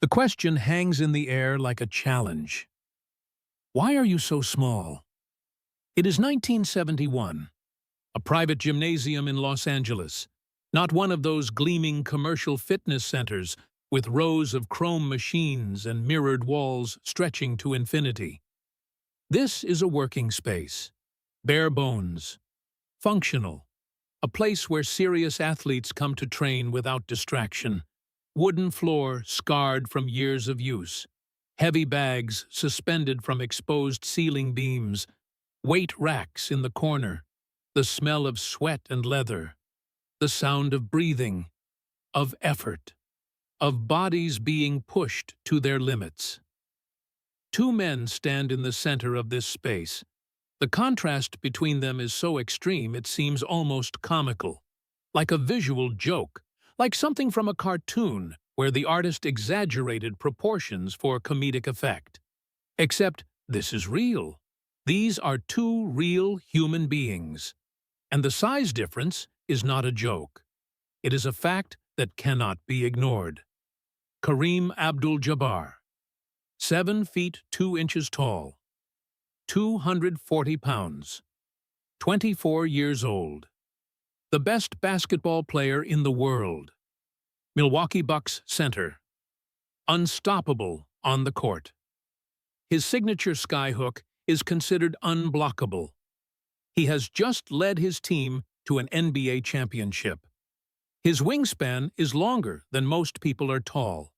The question hangs in the air like a challenge. Why are you so small? It is 1971, a private gymnasium in Los Angeles, not one of those gleaming commercial fitness centers with rows of chrome machines and mirrored walls stretching to infinity. This is a working space, bare bones, functional, a place where serious athletes come to train without distraction. Wooden floor scarred from years of use, heavy bags suspended from exposed ceiling beams, weight racks in the corner, the smell of sweat and leather, the sound of breathing, of effort, of bodies being pushed to their limits. Two men stand in the center of this space. The contrast between them is so extreme it seems almost comical, like a visual joke, like something from a cartoon where the artist exaggerated proportions for comedic effect. Except this is real. These are two real human beings. And the size difference is not a joke. It is a fact that cannot be ignored. Kareem Abdul-Jabbar, 7 feet 2 inches tall, 240 pounds, 24 years old. The best basketball player in the world. Milwaukee Bucks center. Unstoppable on the court. His signature skyhook is considered unblockable. He has just led his team to an NBA championship. His wingspan is longer than most people are tall.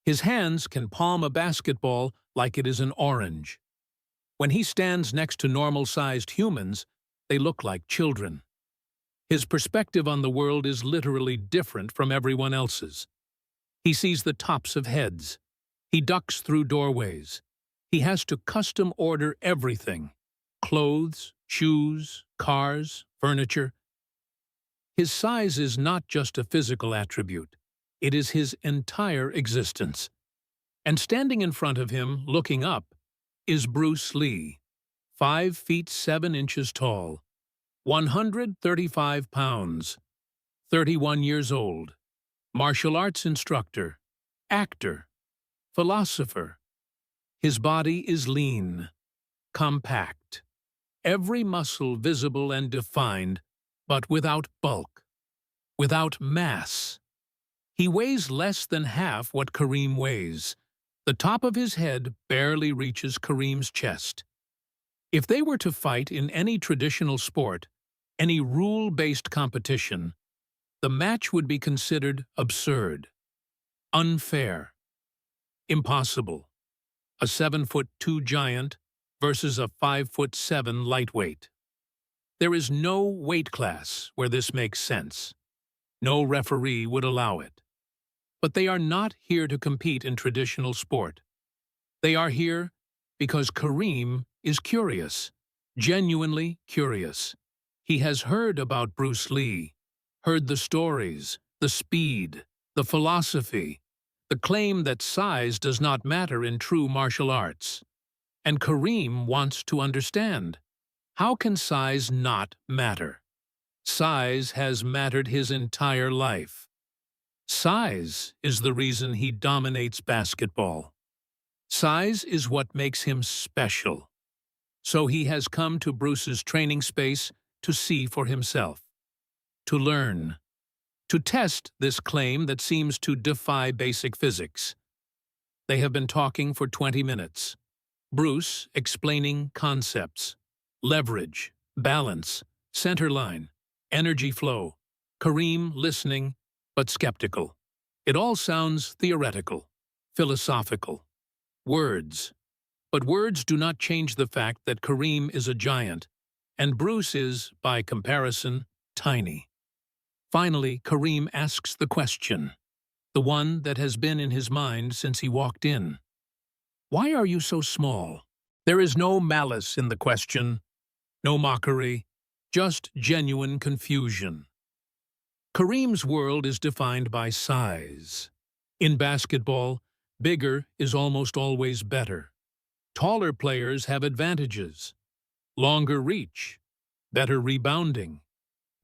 His hands can palm a basketball like it is an orange. When he stands next to normal-sized humans, they look like children. His perspective on the world is literally different from everyone else's. He sees the tops of heads. He ducks through doorways. He has to custom order everything: clothes, shoes, cars, furniture. His size is not just a physical attribute. It is his entire existence. And standing in front of him, looking up, is Bruce Lee, 5 feet 7 inches tall, 135 pounds, 31 years old, martial arts instructor, actor, philosopher. His body is lean, compact, every muscle visible and defined, but without bulk, without mass. He weighs less than half what Kareem weighs. The top of his head barely reaches Kareem's chest. If they were to fight in any traditional sport, any rule-based competition, the match would be considered absurd, unfair, impossible. A 7'2" giant versus a 5'7" lightweight. There is no weight class where this makes sense. No referee would allow it. But they are not here to compete in traditional sport. They are here because Kareem is curious, genuinely curious. He has heard about Bruce Lee, heard the stories, the speed, the philosophy, the claim that size does not matter in true martial arts. And Kareem wants to understand. How can size not matter? Size has mattered his entire life. Size is the reason he dominates basketball. Size is what makes him special. So he has come to Bruce's training space to see for himself, to learn, to test this claim that seems to defy basic physics. They have been talking for 20 minutes. Bruce explaining concepts, leverage, balance, center line, energy flow. Kareem listening, but skeptical. It all sounds theoretical, philosophical. Words. But words do not change the fact that Kareem is a giant, and Bruce is, by comparison, tiny. Finally, Kareem asks the question, the one that has been in his mind since he walked in. Why are you so small? There is no malice in the question, no mockery, just genuine confusion. Kareem's world is defined by size. In basketball, bigger is almost always better. Taller players have advantages, longer reach, better rebounding,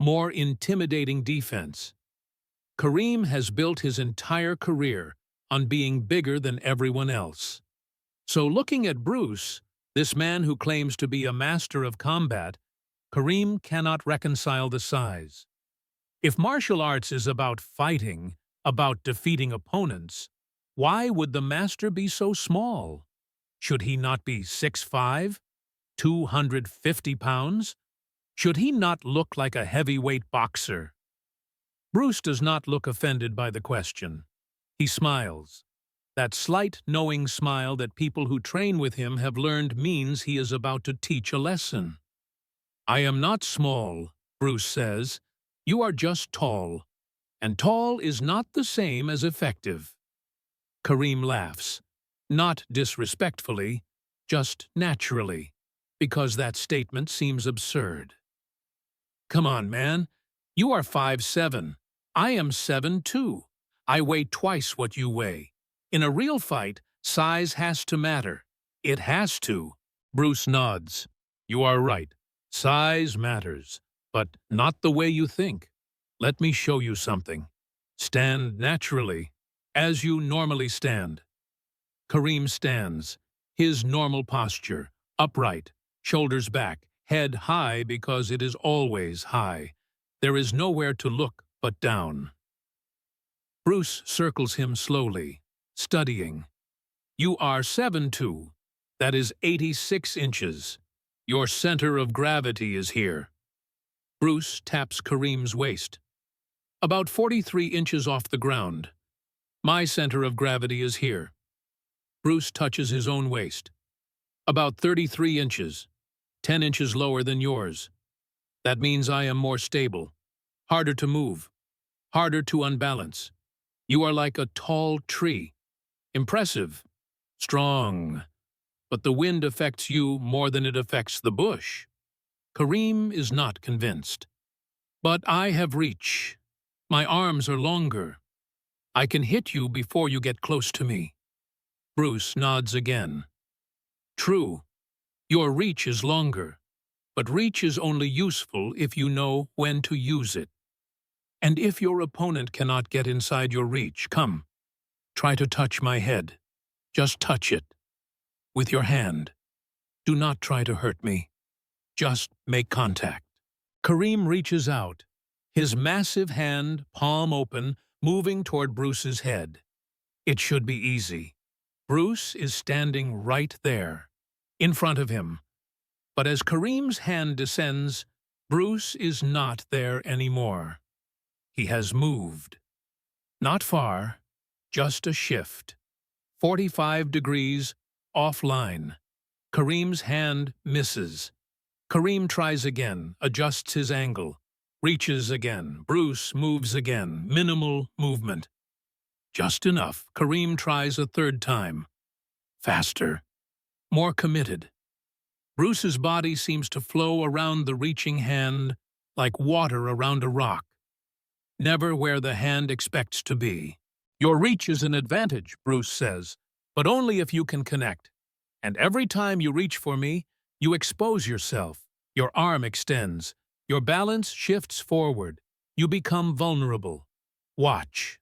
more intimidating defense. Kareem has built his entire career on being bigger than everyone else. So looking at Bruce, this man who claims to be a master of combat, Kareem cannot reconcile the size. If martial arts is about fighting, about defeating opponents, why would the master be so small? Should he not be 6'5", 250 pounds? Should he not look like a heavyweight boxer? Bruce does not look offended by the question. He smiles. That slight, knowing smile that people who train with him have learned means he is about to teach a lesson. "I am not small," Bruce says. "You are just tall. And tall is not the same as effective." Kareem laughs. Not disrespectfully, just naturally, because that statement seems absurd. "Come on, man. You are 5'7". I am 7'2". I weigh twice what you weigh. In a real fight, size has to matter. It has to." Bruce nods. "You are right. Size matters, but not the way you think. Let me show you something. Stand naturally, as you normally stand." Kareem stands, his normal posture, upright, shoulders back, head high because it is always high. There is nowhere to look but down. Bruce circles him slowly, studying. "You are 7'2". That is 86 inches. Your center of gravity is here." Bruce taps Kareem's waist. "About 43 inches off the ground. My center of gravity is here." Bruce touches his own waist. "About 33 inches, 10 inches lower than yours. That means I am more stable, harder to move, harder to unbalance. You are like a tall tree. Impressive, strong, but the wind affects you more than it affects the bush." Kareem is not convinced. "But I have reach. My arms are longer. I can hit you before you get close to me." Bruce nods again. "True, your reach is longer, but reach is only useful if you know when to use it. And if your opponent cannot get inside your reach, come, try to touch my head. Just touch it. With your hand. Do not try to hurt me. Just make contact." Kareem reaches out, his massive hand, palm open, moving toward Bruce's head. It should be easy. Bruce is standing right there, in front of him. But as Kareem's hand descends, Bruce is not there anymore. He has moved. Not far, just a shift. 45 degrees, offline. Kareem's hand misses. Kareem tries again, adjusts his angle, reaches again. Bruce moves again, minimal movement. Just enough. Kareem tries a third time. Faster. More committed. Bruce's body seems to flow around the reaching hand like water around a rock. Never where the hand expects to be. "Your reach is an advantage," Bruce says, "but only if you can connect. And every time you reach for me, you expose yourself. Your arm extends. Your balance shifts forward. You become vulnerable. Watch."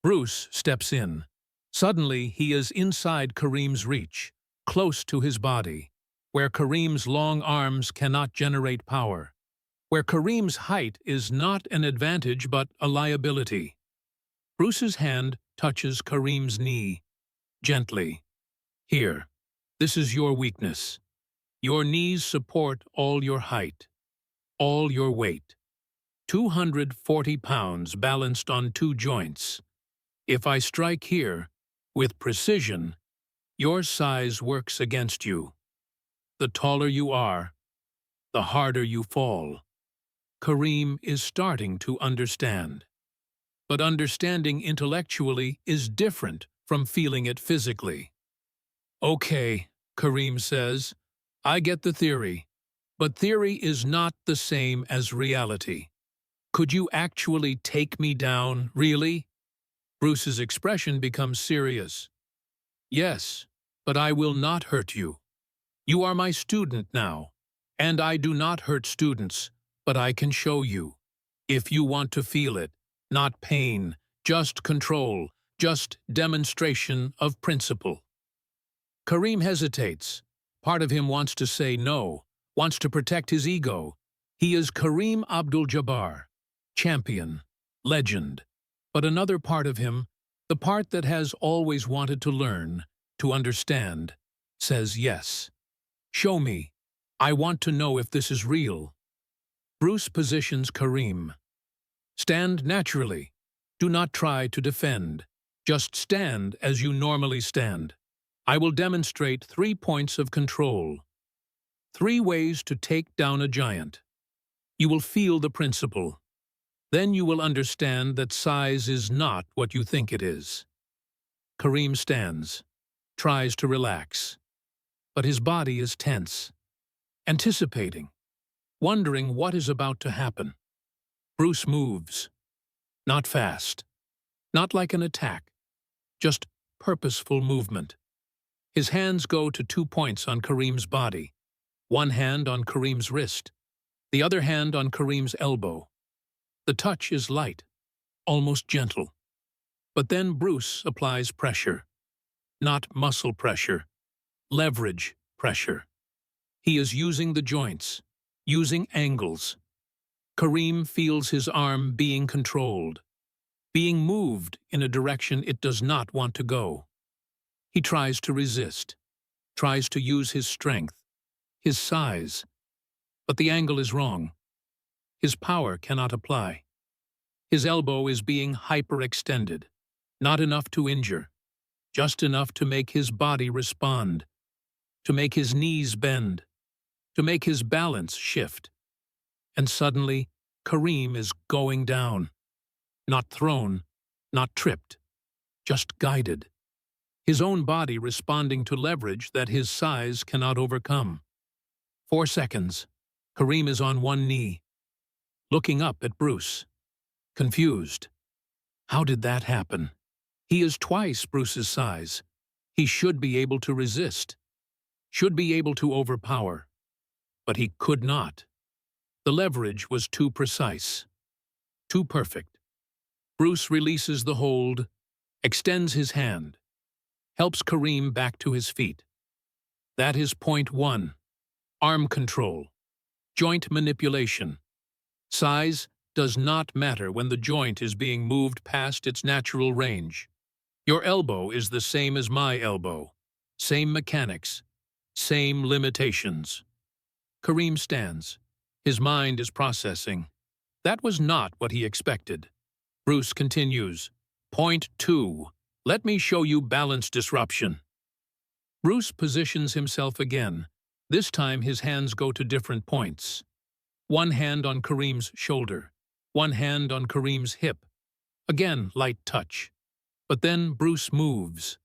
Bruce steps in. Suddenly, he is inside Kareem's reach, close to his body, where Kareem's long arms cannot generate power, where Kareem's height is not an advantage but a liability. Bruce's hand touches Kareem's knee, gently. "Here, this is your weakness. Your knees support all your height, all your weight. 240 pounds balanced on two joints. If I strike here, with precision, your size works against you. The taller you are, the harder you fall." Kareem is starting to understand. But understanding intellectually is different from feeling it physically. "Okay," Kareem says, "I get the theory. But theory is not the same as reality. Could you actually take me down, really?" Bruce's expression becomes serious. "Yes, but I will not hurt you. You are my student now, and I do not hurt students, but I can show you. If you want to feel it, not pain, just control, just demonstration of principle. Kareem hesitates. Part of him wants to say no, wants to protect his ego. He is Kareem Abdul-Jabbar, champion, legend. But another part of him, the part that has always wanted to learn, to understand, says yes. Show me. I want to know if this is real. Bruce positions Kareem. Stand naturally. Do not try to defend. Just stand as you normally stand. I will demonstrate 3 points of control. 3 ways to take down a giant. You will feel the principle. Then you will understand that size is not what you think it is. Kareem stands, tries to relax, but his body is tense, anticipating, wondering what is about to happen. Bruce moves, not fast, not like an attack, just purposeful movement. His hands go to 2 points on Kareem's body, one hand on Kareem's wrist, the other hand on Kareem's elbow. The touch is light, almost gentle. But then Bruce applies pressure. Not muscle pressure, leverage pressure. He is using the joints, using angles. Kareem feels his arm being controlled, being moved in a direction it does not want to go. He tries to resist, tries to use his strength, his size. But the angle is wrong. His power cannot apply. His elbow is being hyperextended, not enough to injure, just enough to make his body respond, to make his knees bend, to make his balance shift. And suddenly, Kareem is going down. Not thrown, not tripped, just guided. His own body responding to leverage that his size cannot overcome. 4 seconds. Kareem is on one knee, looking up at Bruce, confused. How did that happen? He is twice Bruce's size. He should be able to resist, should be able to overpower. But he could not. The leverage was too precise, too perfect. Bruce releases the hold, extends his hand, helps Kareem back to his feet. That is point 1, arm control. Joint manipulation. Size does not matter when the joint is being moved past its natural range. Your elbow is the same as my elbow. Same mechanics. Same limitations. Kareem stands. His mind is processing. That was not what he expected. Bruce continues. Point 2. Let me show you balance disruption. Bruce positions himself again. This time his hands go to different points. One hand on Kareem's shoulder, one hand on Kareem's hip. Again, light touch. But then Bruce moves,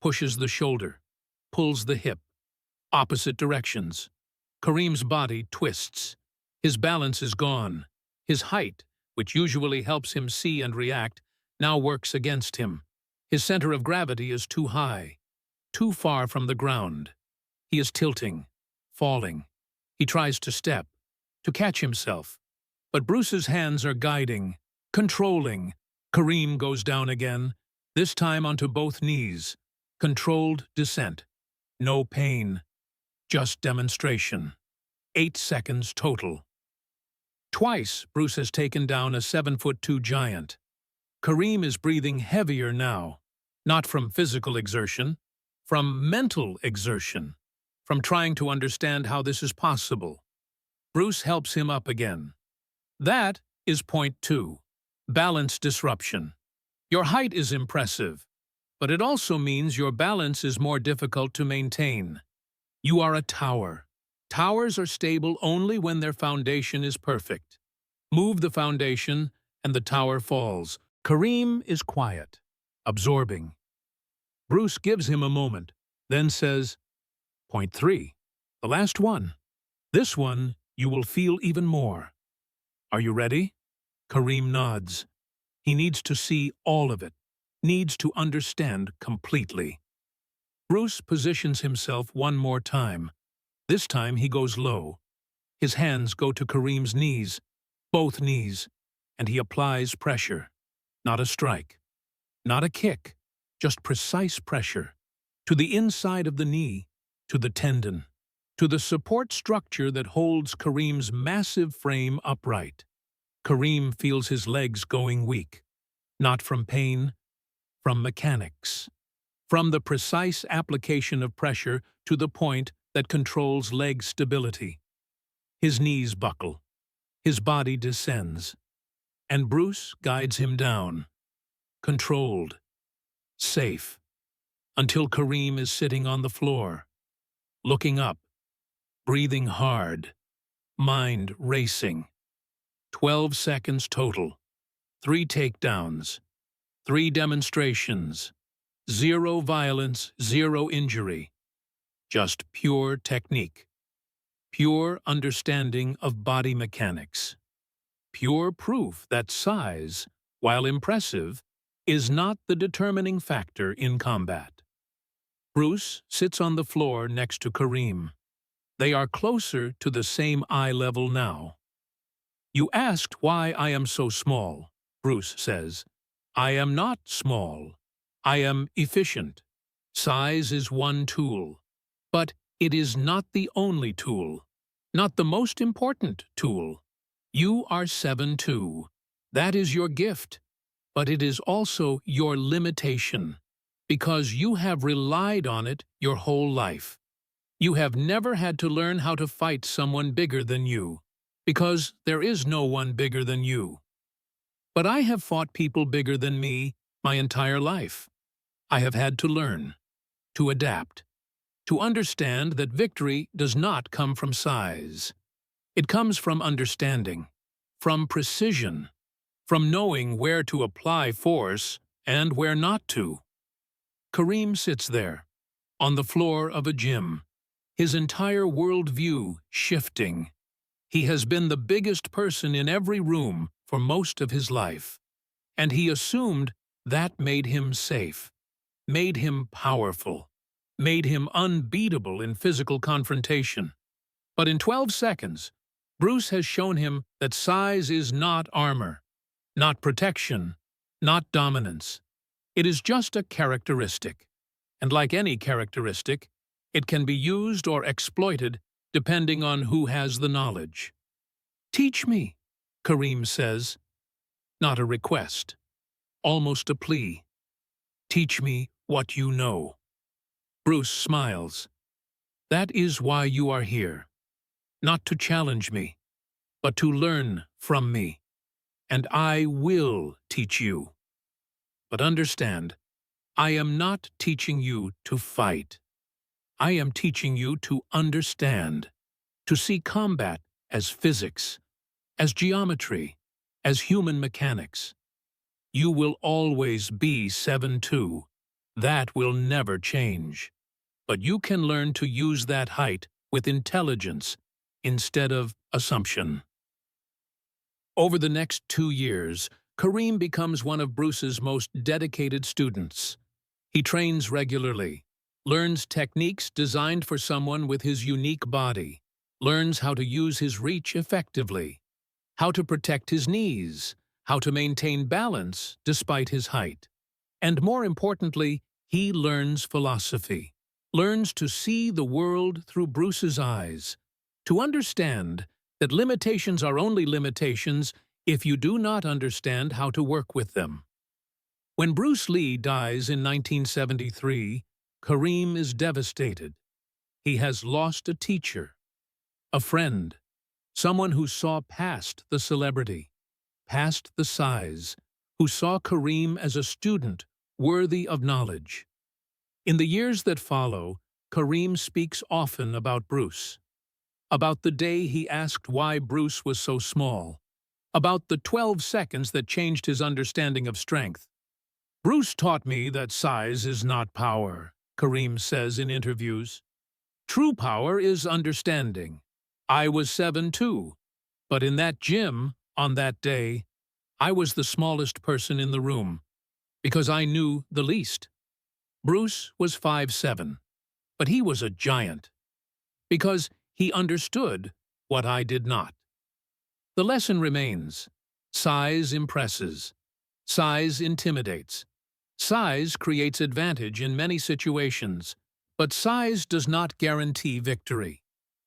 pushes the shoulder, pulls the hip. Opposite directions. Kareem's body twists. His balance is gone. His height, which usually helps him see and react, now works against him. His center of gravity is too high, too far from the ground. He is tilting, falling. He tries to step, to catch himself. But Bruce's hands are guiding, controlling. Kareem goes down again, this time onto both knees. Controlled descent. No pain. Just demonstration. 8 seconds total. Twice, Bruce has taken down a 7'2" giant. Kareem is breathing heavier now, not from physical exertion, from mental exertion, from trying to understand how this is possible. Bruce helps him up again. That is point 2, balance disruption. Your height is impressive, but it also means your balance is more difficult to maintain. You are a tower. Towers are stable only when their foundation is perfect. Move the foundation and the tower falls. Kareem is quiet, absorbing. Bruce gives him a moment, then says, Point 3, the last one. This one you will feel even more. Are you ready? Kareem nods. He needs to see all of it, needs to understand completely. Bruce positions himself one more time. This time he goes low. His hands go to Kareem's knees, both knees, and he applies pressure, not a strike. Not a kick, just precise pressure. To the inside of the knee, to the tendon, to the support structure that holds Kareem's massive frame upright. Kareem feels his legs going weak, not from pain, from mechanics. From the precise application of pressure to the point that controls leg stability. His knees buckle, his body descends, and Bruce guides him down, controlled, safe, until Kareem is sitting on the floor, looking up, breathing hard, mind racing. 12 seconds total, 3 takedowns, 3 demonstrations, 0 violence, 0 injury, just pure technique, pure understanding of body mechanics, pure proof that size, while impressive, is not the determining factor in combat. Bruce sits on the floor next to Kareem. They are closer to the same eye level now. "You asked why I am so small," Bruce says. "I am not small. I am efficient. Size is one tool. But it is not the only tool. Not the most important tool. You are 7'2". That is your gift. But it is also your limitation. Because you have relied on it your whole life. You have never had to learn how to fight someone bigger than you. Because there is no one bigger than you. But I have fought people bigger than me my entire life. I have had to learn, to adapt, to understand that victory does not come from size. It comes from understanding, from precision, from knowing where to apply force and where not to." Kareem sits there, on the floor of a gym, his entire worldview shifting. He has been the biggest person in every room for most of his life, and he assumed that made him safe, made him powerful, made him unbeatable in physical confrontation. But in 12 seconds, Bruce has shown him that size is not armor, not protection, not dominance. It is just a characteristic, and like any characteristic, it can be used or exploited depending on who has the knowledge. "Teach me," Kareem says, not a request, almost a plea. "Teach me what you know." Bruce smiles. "That is why you are here. Not to challenge me, but to learn from me. And I will teach you. But understand, I am not teaching you to fight. I am teaching you to understand, to see combat as physics, as geometry, as human mechanics. You will always be 7'2". That will never change. But you can learn to use that height with intelligence instead of assumption." Over the next 2 years, Kareem becomes one of Bruce's most dedicated students. He trains regularly, learns techniques designed for someone with his unique body, learns how to use his reach effectively, how to protect his knees, how to maintain balance despite his height. And more importantly, he learns philosophy, learns to see the world through Bruce's eyes, to understand that limitations are only limitations if you do not understand how to work with them. When Bruce Lee dies in 1973, Kareem is devastated. He has lost a teacher, a friend, someone who saw past the celebrity, past the size, who saw Kareem as a student worthy of knowledge. In the years that follow, Kareem speaks often about Bruce, about the day he asked why Bruce was so small, about the 12 seconds that changed his understanding of strength. "Bruce taught me that size is not power," Kareem says in interviews. "True power is understanding. I was 7'2", but in that gym, on that day, I was the smallest person in the room, because I knew the least. Bruce was 5'7", but he was a giant, because he understood what I did not." The lesson remains. Size impresses. Size intimidates. Size creates advantage in many situations, but size does not guarantee victory,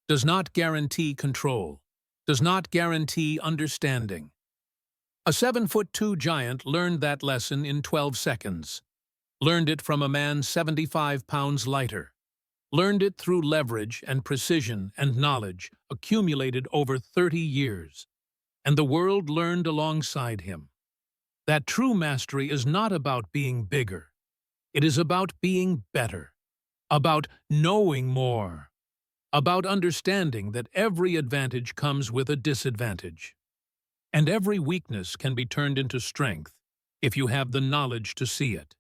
does not guarantee control, does not guarantee understanding. A 7'2" giant learned that lesson in 12 seconds. Learned it from a man 75 pounds lighter. Learned it through leverage and precision and knowledge accumulated over 30 years. And the world learned alongside him. That true mastery is not about being bigger. It is about being better, about knowing more, about understanding that every advantage comes with a disadvantage. And every weakness can be turned into strength if you have the knowledge to see it.